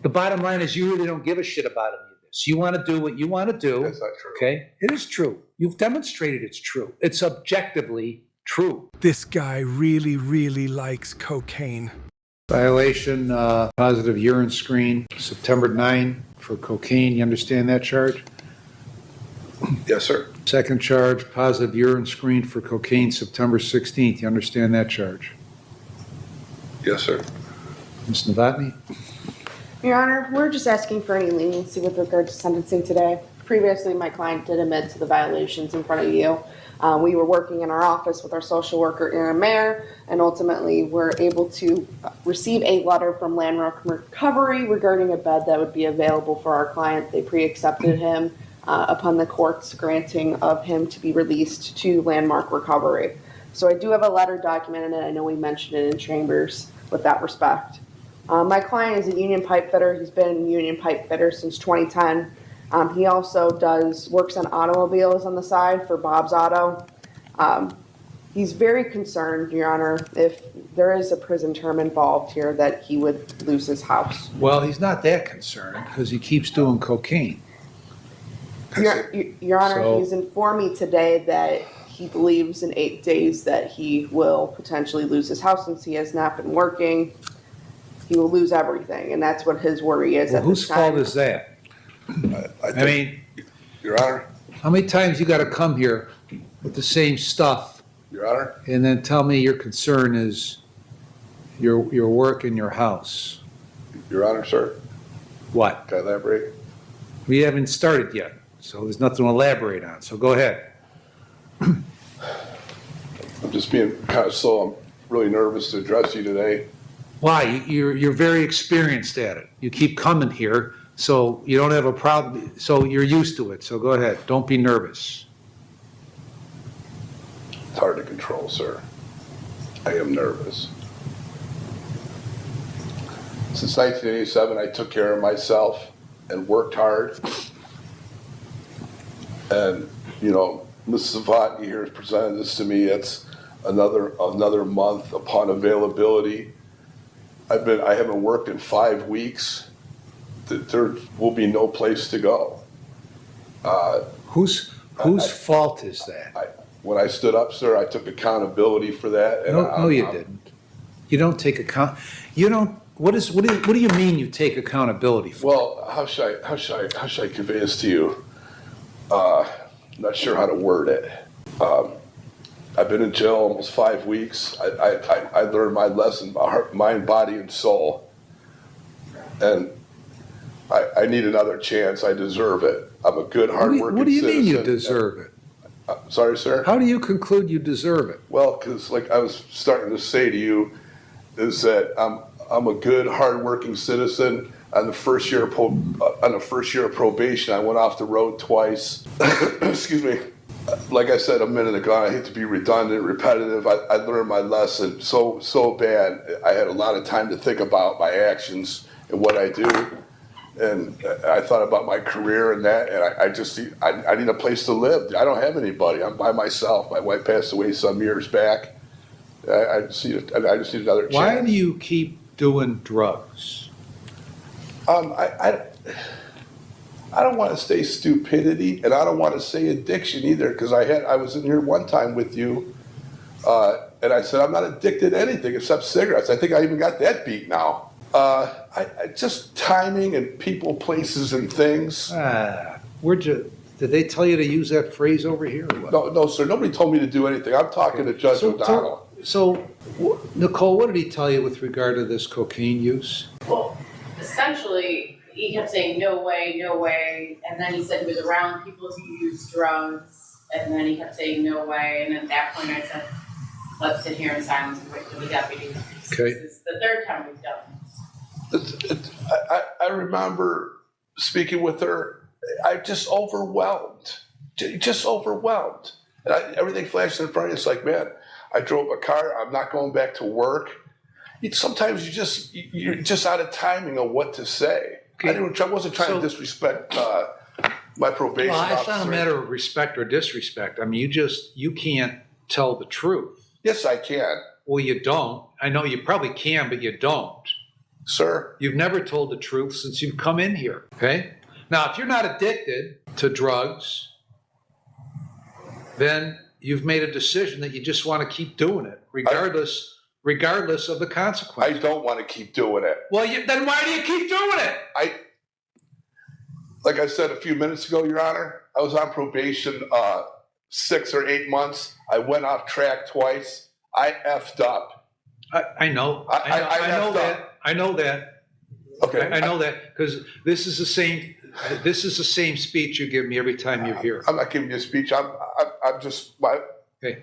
The bottom line is you really don't give a shit about any of this. You want to do what you want to do. That's not true. Okay? It is true. You've demonstrated it's true. It's objectively true. This guy really, really likes cocaine. Violation, positive urine screen, September 9 for cocaine. You understand that charge? Yes, sir. Second charge, positive urine screen for cocaine, September 16th. You understand that charge? Yes, sir. Ms. Novotny? Your Honor, we're just asking for any leniency with regard to sentencing today. Previously, my client did admit to the violations in front of you. We were working in our office with our social worker, Aaron Mayer, and ultimately were able to receive a letter from Landmark Recovery regarding a bed that would be available for our client. They pre-accepted him upon the court's granting of him to be released to Landmark Recovery. So I do have a letter documented, and I know we mentioned it in chambers with that respect. My client is a union pipe fitter. He's been a union pipe fitter since 2010. He also works on automobiles on the side for Bob's Auto. He's very concerned, Your Honor, if there is a prison term involved here, that he would lose his house. Well, he's not that concerned because he keeps doing cocaine. Your Honor, So- he's informed me today that he believes in 8 days that he will potentially lose his house since he has not been working. He will lose everything, and that's what his worry is Well, at whose this time. fault is that? I I mean, Your Honor, how many times you got to come here with the same stuff Your Honor, and then tell me your concern is your work in your house? Your Honor, sir, What? can I elaborate? We haven't started yet, so there's nothing to elaborate on. So go ahead. I'm just being kind of slow. I'm really nervous to address you today. Why? You're very experienced at it. You keep coming here, so you don't have a problem. So you're used to it. So go ahead. Don't be nervous. It's hard to control, sir. I am nervous. Since 1987, I took care of myself and worked hard. And, you know, Mrs. Novotny here has presented this to me. It's another month upon availability. I haven't worked in 5 weeks. There will be no place to go. Whose fault is that? When I stood up, sir, I took accountability for that. And No, you didn't. You don't take account. You don't. What do you mean you take accountability for? Well, how should I convey this to you? I'm not sure how to word it. I've been in jail almost 5 weeks. I learned my lesson, my heart, mind, body, and soul. And I need another chance. I deserve it. I'm a good, hardworking citizen. What do you mean you deserve it? Sorry, sir? How do you conclude you deserve it? Well, because like I was starting to say to you, is that I'm a good, hardworking citizen. On the first year of probation, I went off the road twice. Excuse me. Like I said a minute ago, I hate to be redundant, repetitive. I learned my lesson so bad. I had a lot of time to think about my actions and what I do. And I thought about my career and that, and I need a place to live. I don't have anybody. I'm by myself. My wife passed away some years back. I just need another chance. Why do you keep doing drugs? I don't want to say stupidity, and I don't want to say addiction either, because I was in here one time with you, and I said I'm not addicted to anything except cigarettes. I think I even got that beat now. I just timing and people, places, and things. Did they tell you to use that phrase over here? Or what? No, sir. Nobody told me to do anything. I'm talking to Judge O'Donnell. So, Nicole, what did he tell you with regard to this cocaine use? Well, essentially, he kept saying, no way, and then he said he was around people who use drugs, and then he kept saying, no way, and at that point I said, let's sit here in silence and wait for the deputy. Okay. This is the third time we've done this. I remember speaking with her. I just overwhelmed. And everything flashed in front of you. It's like, man, I drove a car. I'm not going back to work. Sometimes you're just out of timing of what to say. Okay. I wasn't trying to disrespect my probation officer. Well, it's not a matter of respect or disrespect. I mean, you can't tell the truth. Yes, I can. Well, you don't. I know you probably can, but you don't. Sir, You've never told the truth since you've come in here, okay? Now, if you're not addicted to drugs, then you've made a decision that you just want to keep doing it, regardless of the I consequences. don't want to keep doing it. Well, then why do you keep doing it? Like I said a few minutes ago, Your Honor, I was on probation 6 or 8 months. I went off track twice. I effed up. I know. I know effed that. up. I know that. Okay. I know that because this is the same. This is the same speech you give me every time you're here. I'm not giving you a speech. I'm just Okay.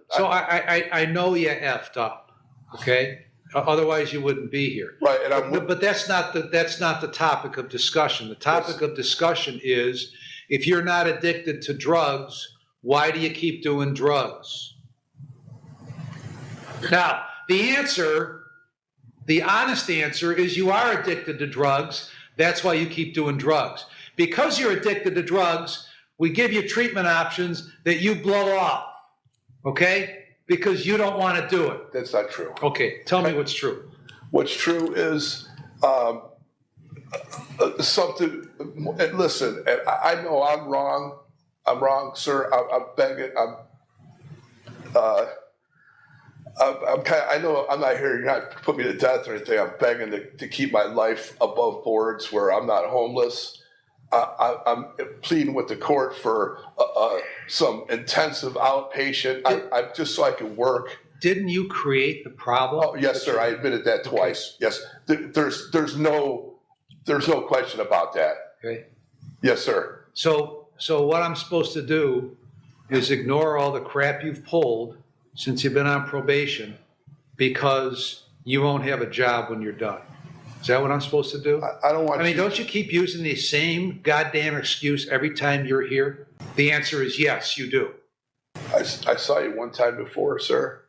So I know you effed up. Okay. Otherwise, you wouldn't be here. right, and But that's not the topic of discussion. The topic of discussion is if you're not addicted to drugs, why do you keep doing drugs? Now, the honest answer is you are addicted to drugs. That's why you keep doing drugs. Because you're addicted to drugs, we give you treatment options that you blow off. Okay? Because you don't want to do it. that's not true. Okay, tell me what's true. What's true is something. And listen, and I know I'm wrong. I'm wrong, sir. I'm begging. I know I'm not here. You're not put me to death or anything. I'm begging to keep my life above boards where I'm not homeless. I'm pleading with the court for some intensive outpatient. I just so I can work. Didn't you create the problem? Oh yes, sir. I admitted that twice. Yes, there's no question about that. Okay. Yes, sir. So what I'm supposed to do is ignore all the crap you've pulled since you've been on probation because you won't have a job when you're done. Is that what I'm supposed to do? I don't want. I mean, you, don't you keep using the same goddamn excuse every time you're here? The answer is yes, you do. I saw you one time before, sir.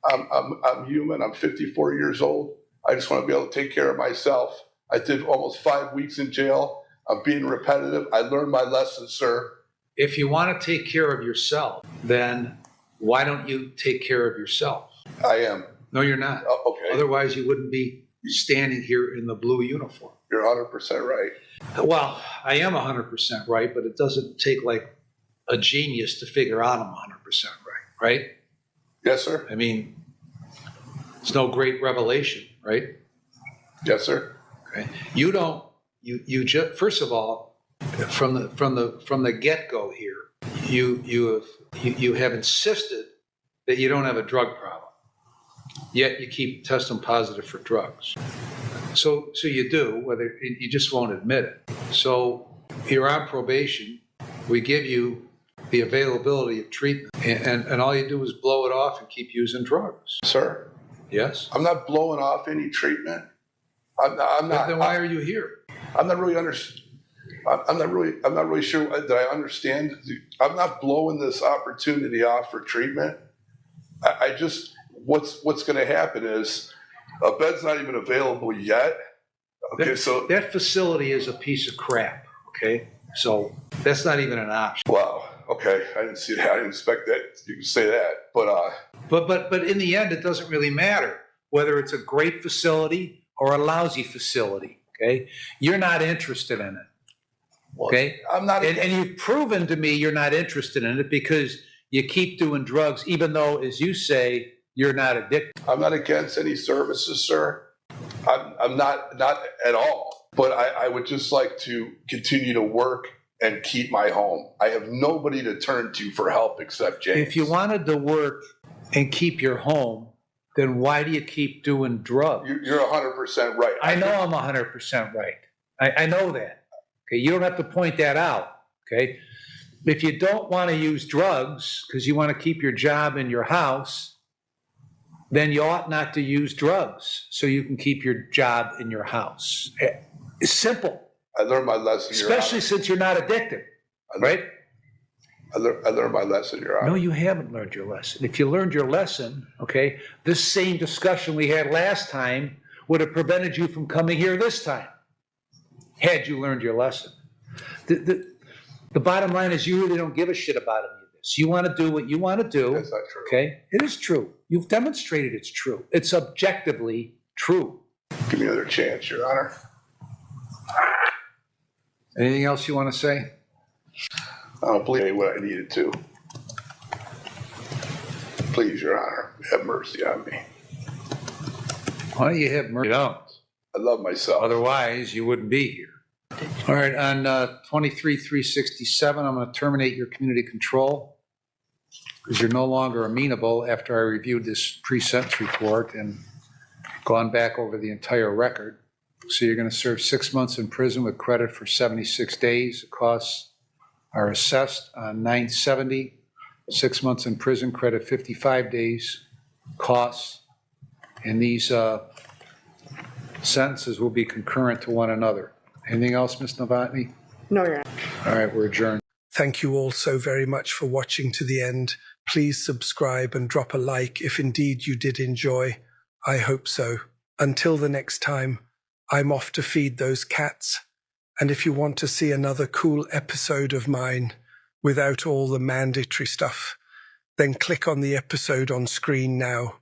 I'm human. I'm 54 years old. I just want to be able to take care of myself. I did almost 5 weeks in jail. I'm being repetitive. I learned my lesson, sir. If you want to take care of yourself, then why don't you take care of yourself? I am. No, you're not. Oh, okay. Otherwise, you wouldn't be standing here in the blue uniform. You're 100% right. Well, I am 100% right, but it doesn't take like a genius to figure out I'm 100% right, right? Yes, sir. I mean, it's no great revelation, right? Yes, sir. Okay. You don't. You just first of all, from the get-go here, you have insisted that you don't have a drug problem, yet you keep testing positive for drugs. So you do, whether you just won't admit it. So you're on probation. We give you the availability of treatment, and all you do is blow it off and keep using drugs. Sir, Yes. I'm not blowing off any treatment. I'm not. Then why are you here? I'm not really I'm not really sure that I understand. I'm not blowing this opportunity off for treatment. I just what's going to happen is a bed's not even available yet. Okay, so That facility is a piece of crap. Okay, so that's not even an option. wow. Okay, I didn't see that. I didn't expect that you could say that. But in the end, it doesn't really matter whether it's a great facility or a lousy facility. Okay, you're not interested in it. Okay, I'm not. and you've proven to me you're not interested in it because you keep doing drugs, even though, as you say, you're not addicted. I'm not against any services, sir. I'm not at all. But I would just like to continue to work and keep my home. I have nobody to turn to for help except James. If you wanted to work and keep your home, then why do you keep doing drugs? You're 100% right. I know I'm 100% right. I know that. Okay, you don't have to point that out. Okay, if you don't want to use drugs because you want to keep your job in your house, then you ought not to use drugs so you can keep your job in your house. It's simple, I learned my lesson. especially since you're not addicted, right? I learned my lesson, Your Honor. No, you haven't learned your lesson. If you learned your lesson, okay, this same discussion we had last time would have prevented you from coming here this time, had you learned your lesson. The bottom line is you really don't give a shit about any of this. You want to do what you want to do. That's not true. Okay? It is true. You've demonstrated it's true. It's objectively true. Give me another chance, Your Honor. Anything else you want to say? I don't believe what I needed to. Please, Your Honor, have mercy on me. Why don't you have mercy? You don't. I love myself. Otherwise, you wouldn't be here. All right, on 23-367, I'm going to terminate your community control because you're no longer amenable after I reviewed this pre-sentence report and gone back over the entire record. So you're going to serve 6 months in prison with credit for 76 days. The costs are assessed on 9/70. 6 months in prison, credit 55 days, costs. And these sentences will be concurrent to one another. Anything else, Ms. Novotny? No, Your Honor. All right, we're adjourned. Thank you all so very much for watching to the end. Please subscribe and drop a like if indeed you did enjoy. I hope so. Until the next time, I'm off to feed those cats. And if you want to see another cool episode of mine without all the mandatory stuff, then click on the episode on screen now.